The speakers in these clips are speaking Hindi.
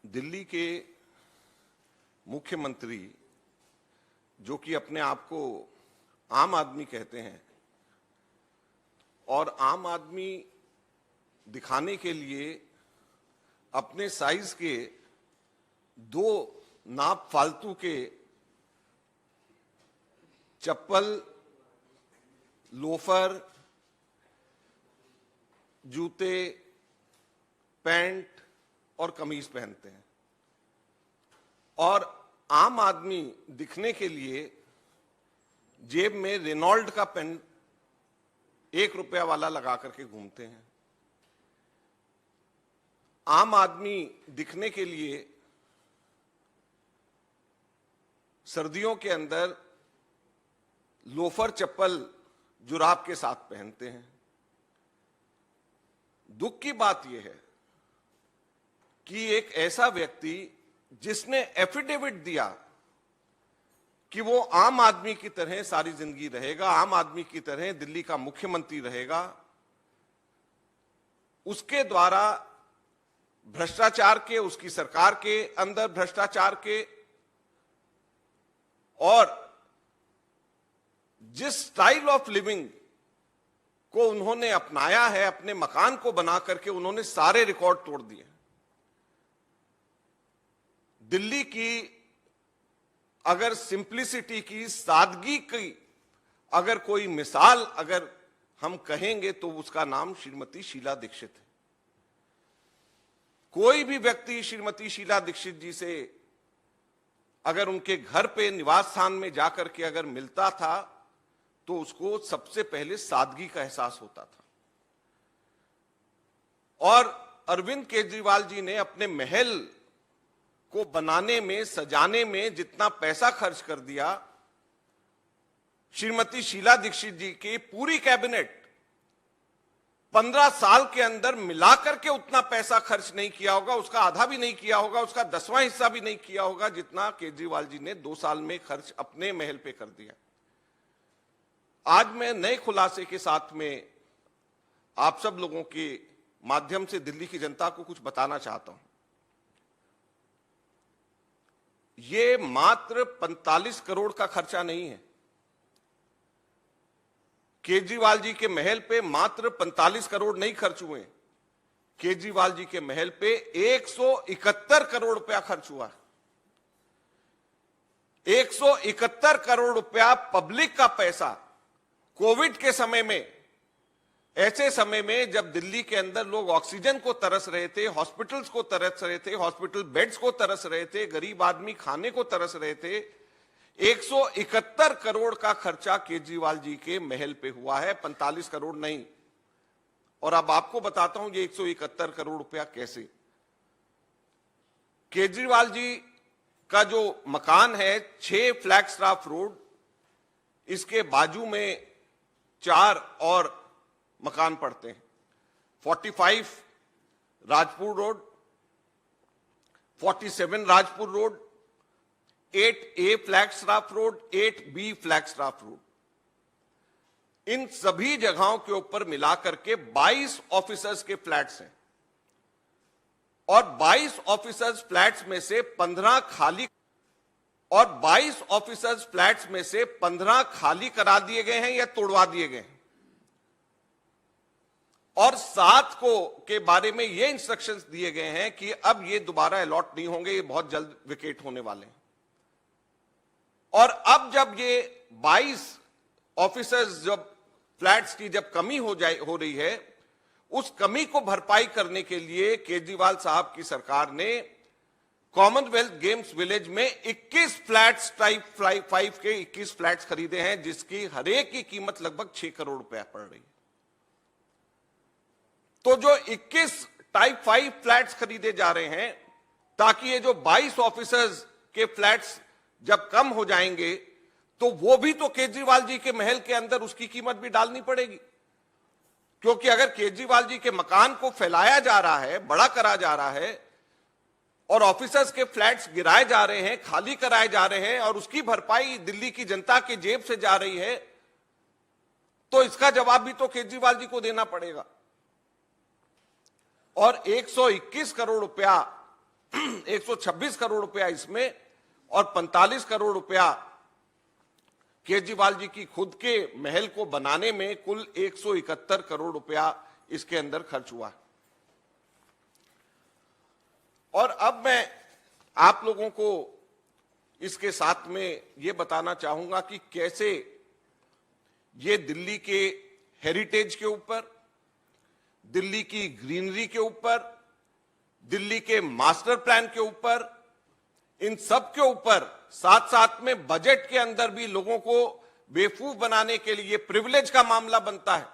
दिल्ली के मुख्यमंत्री, जो कि अपने आप को आम आदमी कहते हैं, और आम आदमी दिखाने के लिए अपने साइज के दो नाप फालतू के चप्पल, लोफर, जूते, पैंट और कमीज पहनते हैं, और आम आदमी दिखने के लिए जेब में रेनॉल्ड का पेन 1 रुपया वाला लगा करके घूमते हैं। आम आदमी दिखने के लिए सर्दियों के अंदर लोफर, चप्पल, जुराब के साथ पहनते हैं। दुख की बात यह है कि एक ऐसा व्यक्ति जिसने एफिडेविट दिया कि वो आम आदमी की तरह सारी जिंदगी रहेगा, आम आदमी की तरह दिल्ली का मुख्यमंत्री रहेगा, उसके द्वारा भ्रष्टाचार के, उसकी सरकार के अंदर भ्रष्टाचार के, और जिस स्टाइल ऑफ लिविंग को उन्होंने अपनाया है, अपने मकान को बना करके उन्होंने सारे रिकॉर्ड तोड़ दिए। दिल्ली की अगर सिंप्लिसिटी की, सादगी की अगर कोई मिसाल अगर हम कहेंगे तो उसका नाम श्रीमती शीला दीक्षित है। कोई भी व्यक्ति श्रीमती शीला दीक्षित जी से अगर उनके घर पे, निवास स्थान में जाकर के अगर मिलता था तो उसको सबसे पहले सादगी का एहसास होता था। और अरविंद केजरीवाल जी ने अपने महल को बनाने में, सजाने में जितना पैसा खर्च कर दिया, श्रीमती शीला दीक्षित जी की पूरी कैबिनेट 15 साल के अंदर मिलाकर के उतना पैसा खर्च नहीं किया होगा, उसका आधा भी नहीं किया होगा, उसका 10वां हिस्सा भी नहीं किया होगा जितना केजरीवाल जी ने 2 साल में खर्च अपने महल पे कर दिया। आज मैं नए खुलासे के साथ में आप सब लोगों के माध्यम से दिल्ली की जनता को कुछ बताना चाहता हूं। ये मात्र 45 करोड़ का खर्चा नहीं है। केजरीवाल जी के महल पे मात्र 45 करोड़ नहीं खर्च हुए, केजरीवाल जी के महल पे 171 करोड़ रुपया खर्च हुआ। 171 करोड़ रुपया पब्लिक का पैसा कोविड के समय में, ऐसे समय में जब दिल्ली के अंदर लोग ऑक्सीजन को तरस रहे थे, हॉस्पिटल्स को तरस रहे थे, हॉस्पिटल बेड्स को तरस रहे थे, गरीब आदमी खाने को तरस रहे थे, 171 करोड़ का खर्चा केजरीवाल जी के महल पे हुआ है, 45 करोड़ नहीं। और अब आपको बताता हूं ये 171 करोड़ रुपया कैसे। केजरीवाल जी का जो मकान है 6 फ्लैगस्टाफ रोड, इसके बाजू में 4 और मकान पड़ते हैं। 45 Rajpur Road, 47 Rajpur Road, 8A Flagstaff Road, 8B Flagstaff Road. इन सभी जगहों के ऊपर मिलाकर के 22 ऑफिसर्स के फ्लैट्स हैं, और 22 ऑफिसर्स फ्लैट्स में से 15 खाली, और 22 ऑफिसर्स फ्लैट्स में से 15 खाली करा दिए गए हैं या तोड़वा दिए गए हैं। और 7 को के बारे में ये इंस्ट्रक्शंस दिए गए हैं कि अब ये दोबारा अलॉट नहीं होंगे, ये बहुत जल्द विकेट होने वाले हैं। और अब जब ये 22 ऑफिसर्स, जब फ्लैट्स की जब कमी हो रही है, उस कमी को भरपाई करने के लिए केजरीवाल साहब की सरकार ने कॉमनवेल्थ गेम्स विलेज में 21 फ्लैट्स, टाइप 5 के 21 फ्लैट्स खरीदे हैं, जिसकी हर एक की कीमत लगभग 6 करोड़ रुपया पड़ रही है। तो जो 21 टाइप 5 फ्लैट्स खरीदे जा रहे हैं, ताकि ये जो 22 ऑफिसर्स के फ्लैट्स जब कम हो जाएंगे तो वो भी तो केजरीवाल जी के महल के अंदर उसकी कीमत भी डालनी पड़ेगी। क्योंकि अगर केजरीवाल जी के मकान को फैलाया जा रहा है, बड़ा करा जा रहा है, और ऑफिसर्स के फ्लैट्स गिराए जा रहे हैं, खाली कराए जा रहे हैं, और उसकी भरपाई दिल्ली की जनता के जेब से जा रही है, तो इसका जवाब भी तो केजरीवाल जी को देना पड़ेगा। और 121 करोड़ रुपया 126 करोड़ रुपया इसमें और 45 करोड़ रुपया केजरीवाल जी की खुद के महल को बनाने में कुल 171 करोड़ रुपया इसके अंदर खर्च हुआ। और अब मैं आप लोगों को इसके साथ में यह बताना चाहूंगा कि कैसे ये दिल्ली के हेरिटेज के ऊपर, दिल्ली की ग्रीनरी के ऊपर, दिल्ली के मास्टर प्लान के ऊपर, इन सब के ऊपर साथ साथ में बजट के अंदर भी लोगों को बेवकूफ बनाने के लिए प्रिविलेज का मामला बनता है।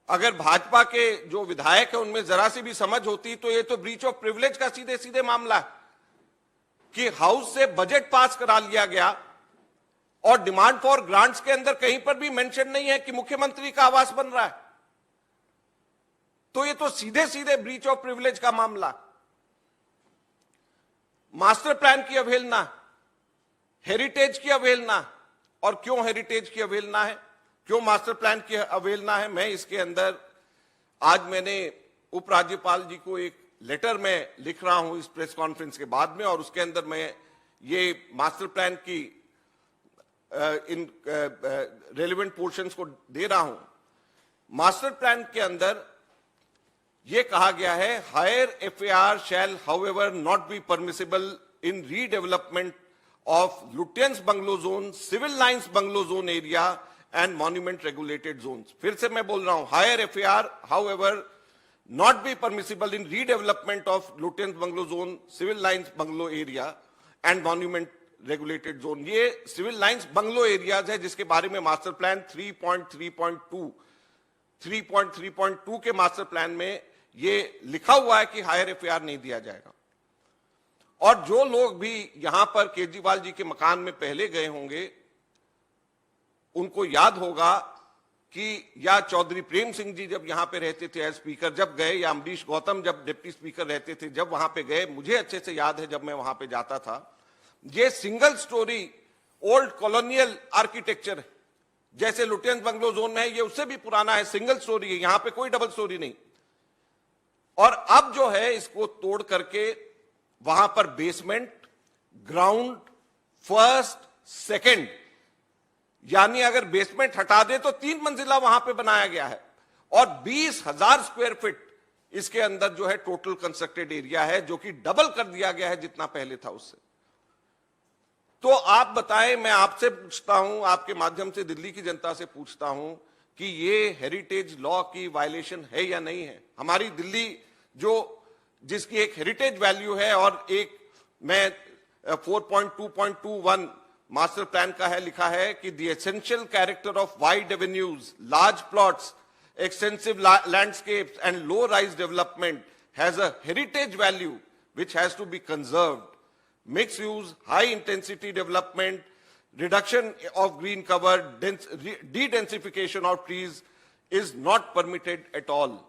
अगर भाजपा के जो विधायक है उनमें जरा सी भी समझ होती तो ये तो ब्रीच ऑफ प्रिविलेज का सीधे सीधे मामला है कि हाउस से बजट पास करा लिया गया और डिमांड फॉर ग्रांट्स के अंदर कहीं पर भी मेंशन नहीं है कि मुख्यमंत्री का आवास बन रहा है। तो ये तो सीधे सीधे ब्रीच ऑफ प्रिविलेज का मामला। मास्टर प्लान की अवहेलना, हेरिटेज की अवहेलना, और क्यों हेरिटेज की अवहेलना है, क्यों मास्टर प्लान की अवहेलना है, मैं इसके अंदर आज मैंने उपराज्यपाल जी को एक लेटर में लिख रहा हूं इस प्रेस कॉन्फ्रेंस के बाद में, और उसके अंदर मैं ये मास्टर प्लान की इन रेलेवेंट पोर्शंस को दे रहा हूं। मास्टर प्लान के अंदर यह कहा गया है, higher FAR shall however not be permissible in redevelopment of Lutyens bungalow zone, civil lines bungalow zone area and monument regulated zones. फिर से मैं बोल रहा हूं, higher FAR however not be permissible in redevelopment of Lutyens Bungalow Zone, civil lines bungalow area and monument regulated zone। ये civil lines bungalow areas है जिसके बारे में मास्टर प्लान 3.3.2 के मास्टर प्लान में ये लिखा हुआ है कि हायर एफआईआर नहीं दिया जाएगा। और जो लोग भी यहां पर केजरीवाल जी के मकान में पहले गए होंगे उनको याद होगा कि या चौधरी प्रेम सिंह जी जब यहां पे रहते थे एज स्पीकर जब गए, या अमरीश गौतम जब डिप्टी स्पीकर रहते थे जब वहां पे गए, मुझे अच्छे से याद है जब मैं वहां पे जाता था, ये single storey old colonial architecture है, जैसे लुटियंस बंगलो जोन में है, ये उससे भी पुराना है, सिंगल स्टोरी है, यहां पे कोई डबल स्टोरी नहीं। और अब जो है इसको तोड़ करके वहां पर बेसमेंट, ग्राउंड, फर्स्ट, सेकेंड, यानी अगर बेसमेंट हटा दे तो 3 मंजिला वहां पे बनाया गया है, और 20,000 स्क्वायर फीट इसके अंदर जो है टोटल कंस्ट्रक्टेड एरिया है, जो कि डबल कर दिया गया है जितना पहले था उससे। तो आप बताएं, मैं आपसे पूछता हूं, आपके माध्यम से दिल्ली की जनता से पूछता हूं कि ये हेरिटेज लॉ की वायलेशन है या नहीं है। हमारी दिल्ली जो जिसकी एक हेरिटेज वैल्यू है, और एक मैं 4.2.21 मास्टर प्लान का है, लिखा है कि the essential character of wide avenues, large plots, extensive landscapes and low rise development has a heritage value which has to be conserved. Mixed use, high intensity development, reduction of green cover, de-densification of trees is not permitted at all.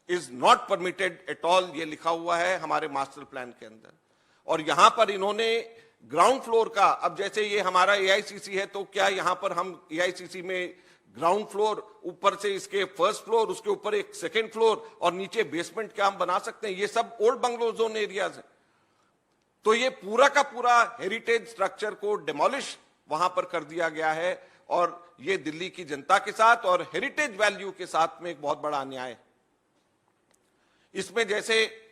Is not permitted at all, ये लिखा हुआ है हमारे मास्टर प्लान के अंदर। और यहां पर इन्होंने ग्राउंड फ्लोर का, अब जैसे ये हमारा एआईसीसी है, तो क्या यहां पर हम एआईसीसी में ग्राउंड फ्लोर, ऊपर से इसके फर्स्ट फ्लोर, उसके ऊपर एक सेकेंड फ्लोर और नीचे बेसमेंट क्या हम बना सकते हैं? ये सब ओल्ड बंगलो जोन एरियाज है। तो ये पूरा का पूरा हेरिटेज स्ट्रक्चर को डिमोलिश वहां पर कर दिया गया है, और ये दिल्ली की जनता के साथ और हेरिटेज वैल्यू के साथ में एक बहुत बड़ा अन्याय है। इसमें जैसे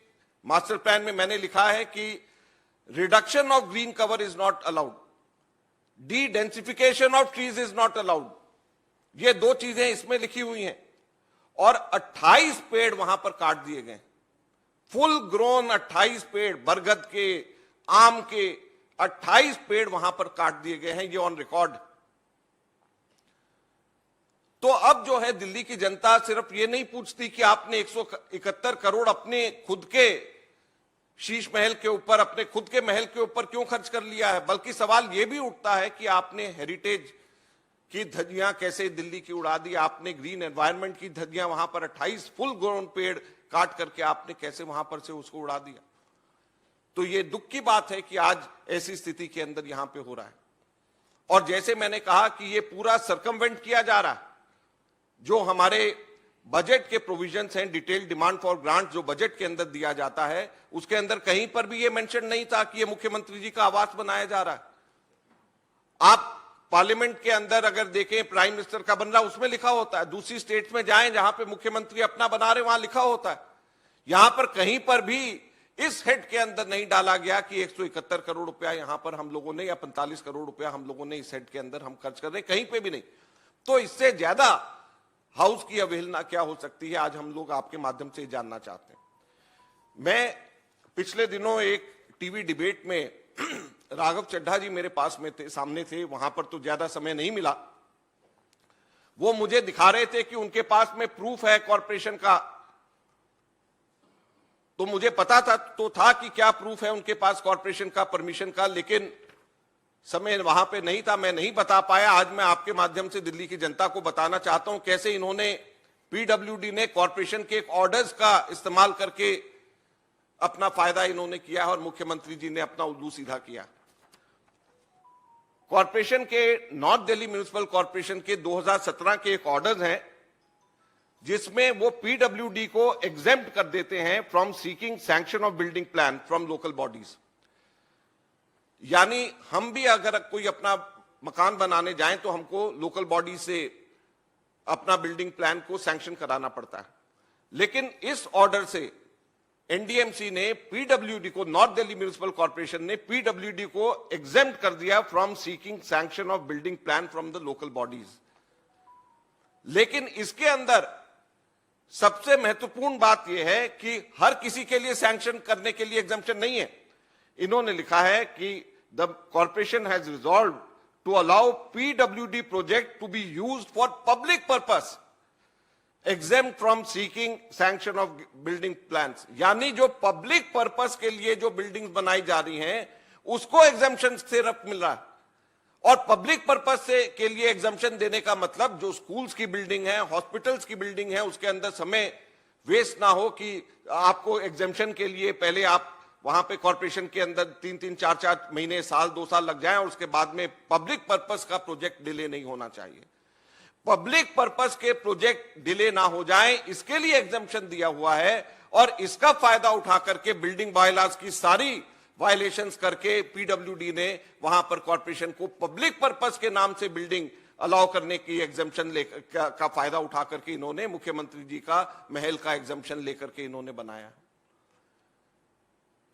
मास्टर प्लान में मैंने लिखा है कि reduction of green cover is not allowed, D densification of trees is not allowed, ये 2 चीजें इसमें लिखी हुई हैं। और 28 पेड़ वहां पर काट दिए गए, फुल ग्रोन 28 पेड़, बरगद के, आम के 28 पेड़ वहां पर काट दिए गए हैं, ये ऑन रिकॉर्ड। तो अब जो है दिल्ली की जनता सिर्फ ये नहीं पूछती कि आपने 171 करोड़ अपने खुद के शीश महल के ऊपर, अपने खुद के महल के ऊपर क्यों खर्च कर लिया है, बल्कि सवाल यह भी उठता है कि आपने हेरिटेज की धज्जियां कैसे दिल्ली की उड़ा दी, आपने ग्रीन एनवायरनमेंट की धज्जियां वहां पर 28 फुल ग्रोन पेड़ काट करके आपने कैसे वहां पर से उसको उड़ा दिया। तो ये दुख की बात है कि आज ऐसी स्थिति के अंदर यहां पे हो रहा है। और जैसे मैंने कहा कि ये पूरा सरकमवेंट किया जा रहा है, जो हमारे बजट के प्रोविजंस हैं, डिटेल्ड डिमांड फॉर ग्रांट जो बजट के अंदर दिया जाता है, उसके अंदर कहीं पर भी ये मेंशन नहीं था कि ये मुख्यमंत्री जी का आवास बनाया जा रहा है। आप पार्लियामेंट के अंदर अगर देखें प्राइम मिनिस्टर का बन रहा, उसमें लिखा होता है। दूसरी स्टेट्स में जाएं जहां पे मुख्यमंत्री अपना बना रहे, वहां लिखा होता है। यहां पर कहीं पर भी इस हेड के अंदर नहीं डाला गया कि 171 करोड़ रुपया यहां पर हम लोगों ने या 45 करोड़ रुपया हम लोगों ने इस हेड के अंदर हम खर्च कर रहे हैं, कहीं पे भी नहीं। तो इससे ज्यादा हाउस की अवहेलना क्या हो सकती है, आज हम लोग आपके माध्यम से जानना चाहते हैं। मैं पिछले दिनों एक टीवी डिबेट में राघव चड्ढा जी मेरे पास में थे, सामने थे, वहां पर तो ज्यादा समय नहीं मिला। वो मुझे दिखा रहे थे कि उनके पास में प्रूफ है कॉरपोरेशन का, तो मुझे पता था कि क्या प्रूफ है उनके पास कॉरपोरेशन का, परमिशन का, लेकिन समय वहां पे नहीं था, मैं नहीं बता पाया। आज मैं आपके माध्यम से दिल्ली की जनता को बताना चाहता हूं कैसे इन्होंने, पीडब्ल्यूडी ने कॉरपोरेशन के ऑर्डर्स का इस्तेमाल करके अपना फायदा इन्होंने किया और मुख्यमंत्री जी ने अपना उल्लू सीधा किया। कॉरपोरेशन के, नॉर्थ दिल्ली म्युनिसिपल कॉरपोरेशन के 2017 के एक ऑर्डर हैं जिसमें वो पीडब्ल्यूडी को एग्जेम्प्ट कर देते हैं from seeking sanction of building plan from local bodies. यानी हम भी अगर कोई अपना मकान बनाने जाएं तो हमको लोकल बॉडी से अपना बिल्डिंग प्लान को सैंक्शन कराना पड़ता है। लेकिन इस ऑर्डर से एनडीएमसी ने पीडब्ल्यूडी को, नॉर्थ दिल्ली म्युनिसिपल कॉर्पोरेशन ने पीडब्ल्यूडी को एग्जेम्प्ट कर दिया from seeking sanction of building plan from the local bodies. लेकिन इसके अंदर सबसे महत्वपूर्ण बात यह है कि हर किसी के लिए सैंक्शन करने के लिए एग्जम्पशन नहीं है। इन्होंने लिखा है कि the corporation has resolve to allow PWD project to be used for public purpose exempt from seeking sanction of building plans. यानी जो पब्लिक पर्पस के लिए जो बिल्डिंग्स बनाई जा रही हैं उसको एग्जम्पशन सिर्फ मिल रहा है। और पब्लिक पर्पस से के लिए एग्जम्पशन देने का मतलब जो स्कूल्स की बिल्डिंग है, हॉस्पिटल्स की बिल्डिंग है, उसके अंदर समय वेस्ट ना हो कि आपको एग्जम्पशन के लिए पहले आप वहां पे कॉर्पोरेशन के अंदर 3-3, 4-4 महीने, साल, 2 साल लग जाएं और उसके बाद में पब्लिक पर्पस का प्रोजेक्ट डिले नहीं होना चाहिए। पब्लिक पर्पस के प्रोजेक्ट डिले ना हो जाएं, इसके लिए एग्जम्पशन दिया हुआ है। और इसका फायदा उठा करके बिल्डिंग बायलॉज की सारी वायलेशंस करके पीडब्ल्यूडी ने वहां पर कॉर्पोरेशन को पब्लिक पर्पस के नाम से बिल्डिंग अलाउ करने की एग्जम्पशन का फायदा उठा करके इन्होंने मुख्यमंत्री जी का महल का एग्जम्पशन लेकर के इन्होंने बनाया।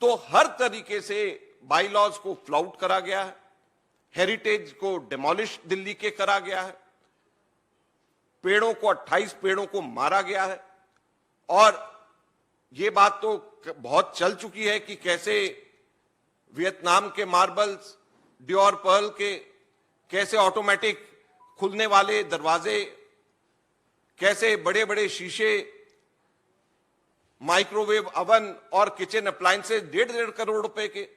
तो हर तरीके से बाईलॉज को फ्लाउट करा गया है, हेरिटेज को डिमोलिश दिल्ली के करा गया है, पेड़ों को 28 पेड़ों को मारा गया है। और यह बात तो बहुत चल चुकी है कि कैसे वियतनाम के मार्बल्स, डियोर पर्ल के, कैसे ऑटोमेटिक खुलने वाले दरवाजे, कैसे बड़े बड़े शीशे, माइक्रोवेव ओवन और किचन अप्लायंसेस 1.5 करोड़ रुपए के।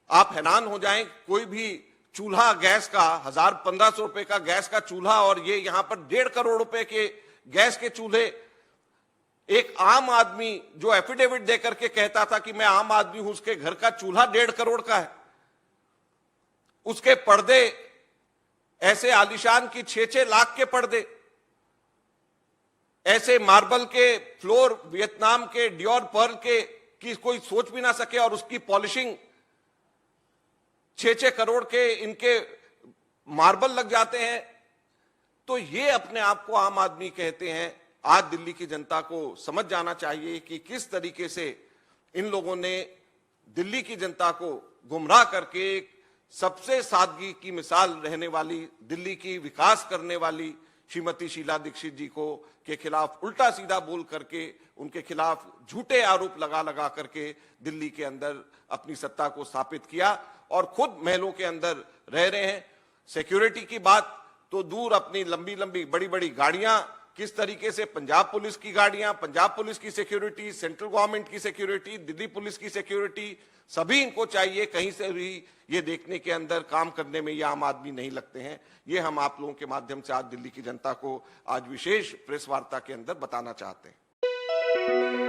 आप हैरान हो जाएं, कोई भी चूल्हा गैस का 1000-1500 रुपए का गैस का चूल्हा और ये यहां पर 1.5 करोड़ रुपए के गैस के चूल्हे। एक आम आदमी जो एफिडेविट देकर के कहता था कि मैं आम आदमी हूं, उसके घर का चूल्हा 1.5 करोड़ का है। उसके पर्दे ऐसे आलीशान की 6-6 लाख के पर्दे, ऐसे मार्बल के फ्लोर वियतनाम के डियोर पर्ल के कि कोई सोच भी ना सके, और उसकी पॉलिशिंग 6-6 करोड़ के इनके मार्बल लग जाते हैं। तो ये अपने आप को आम आदमी कहते हैं। आज दिल्ली की जनता को समझ जाना चाहिए कि किस तरीके से इन लोगों ने दिल्ली की जनता को गुमराह करके सबसे सादगी की मिसाल रहने वाली, दिल्ली की विकास करने वाली श्रीमती शीला दीक्षित जी को के खिलाफ उल्टा सीधा बोल करके, उनके खिलाफ झूठे आरोप लगा लगा करके दिल्ली के अंदर अपनी सत्ता को स्थापित किया और खुद महलों के अंदर रह रहे हैं। सिक्योरिटी की बात तो दूर, अपनी लंबी लंबी बड़ी बड़ी गाड़ियां, किस तरीके से पंजाब पुलिस की गाड़ियां, पंजाब पुलिस की सिक्योरिटी, सेंट्रल गवर्नमेंट की सिक्योरिटी, दिल्ली पुलिस की सिक्योरिटी, सभी इनको चाहिए। कहीं से भी ये देखने के अंदर काम करने में ये आम आदमी नहीं लगते हैं। ये हम आप लोगों के माध्यम से आज दिल्ली की जनता को आज विशेष प्रेस वार्ता के अंदर बताना चाहते हैं।